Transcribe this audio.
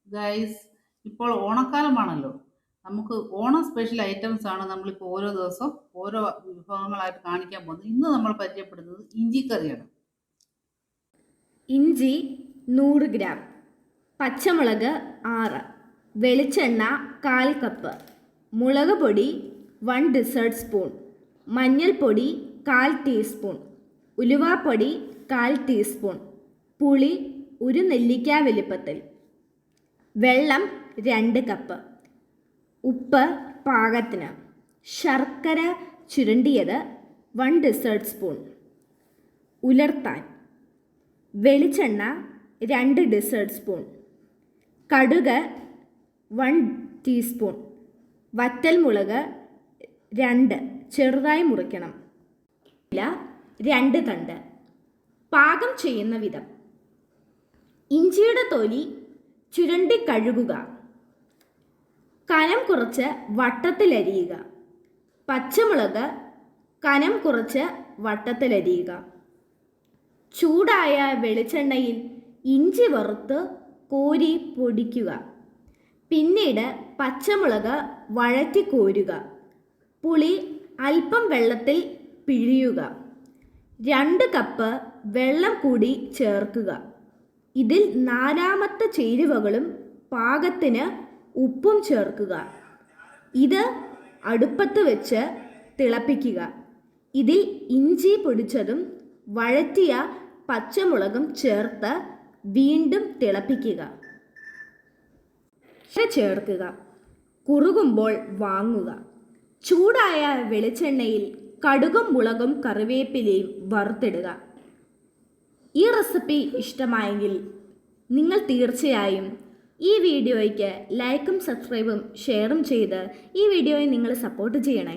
Guys, ഇപ്പോൾ ഓണക്കാലമാണല്ലോ. നമുക്ക് Onam special items ആണ് നമ്മളിപ്പോൾ ഓരോ ദിവസം ഓരോ വിഭവങ്ങളായിട്ട് കാണിക്കാൻ പോകുന്നത്. ഇന്ന് നമ്മൾ പരിചയപ്പെടുന്നത് ഇഞ്ചിക്കറിയാണ്. ഇഞ്ചി 100 ഗ്രാം, പച്ചമുളക് 6, വെളിച്ചെണ്ണ 1/4 കപ്പ്, മുളക് പൊടി 1 ഡെസേർട്ട് സ്പൂൺ, മഞ്ഞൾപ്പൊടി 1/4 ടീസ്പൂൺ, ഉലുവാപ്പൊടി 1/4 ടീസ്പൂൺ, പുളി 1 നെല്ലിക്ക വലിപ്പത്തിൽ, വെള്ളം 2 കപ്പ്, ഉപ്പ് പാകത്തിന്, ശർക്കര ചുരണ്ടിയത് 1 ഡെസേർട്ട് സ്പൂൺ, ഉലർത്താൻ വെളിച്ചെണ്ണ 2 ഡെസേർട്ട് സ്പൂൺ, കടുക് 1 ടീസ്പൂൺ, വറ്റൽമുളക് 2 ചെറുതായി മുറിക്കണം, 2 തണ്ട്. പാകം ചെയ്യുന്ന വിധം: ഇഞ്ചിയുടെ തൊലി ചുരണ്ടി കഴുകുക, കനം കുറച്ച് വട്ടത്തിലരിയുക, പച്ചമുളക് കനം കുറച്ച് വട്ടത്തിലരിയുക. ചൂടായ വെളിച്ചെണ്ണയിൽ ഇഞ്ചി വറുത്ത് കോരി പൊടിക്കുക. പിന്നീട് പച്ചമുളക് വഴറ്റി കോരുക. പുളി അല്പം വെള്ളത്തിൽ പിഴിയുക. 2 കപ്പ് വെള്ളം കൂടി ചേർക്കുക. ഇതിൽ നാലാമത്തെ ചേരുവകളും പാകത്തിന് ഉപ്പും ചേർക്കുക. ഇത് അടുപ്പത്ത് വെച്ച് തിളപ്പിക്കുക. ഇതിൽ ഇഞ്ചി പൊടിച്ചതും വഴറ്റിയ പച്ചമുളകും ചേർത്ത് വീണ്ടും തിളപ്പിക്കുക. ചേർക്കുക. കുറുകുമ്പോൾ വാങ്ങുക. ചൂടായ വെളിച്ചെണ്ണയിൽ കടുകും മുളകും കറിവേപ്പിലയും വറുത്തിടുക. ഈ റെസിപ്പി ഇഷ്ടമായെങ്കിൽ നിങ്ങൾ തീർച്ചയായും ഈ വീഡിയോയ്ക്ക് ലൈക്കും സബ്സ്ക്രൈബും ഷെയറും ചെയ്ത് ഈ വീഡിയോയെ നിങ്ങൾ സപ്പോർട്ട് ചെയ്യണേ.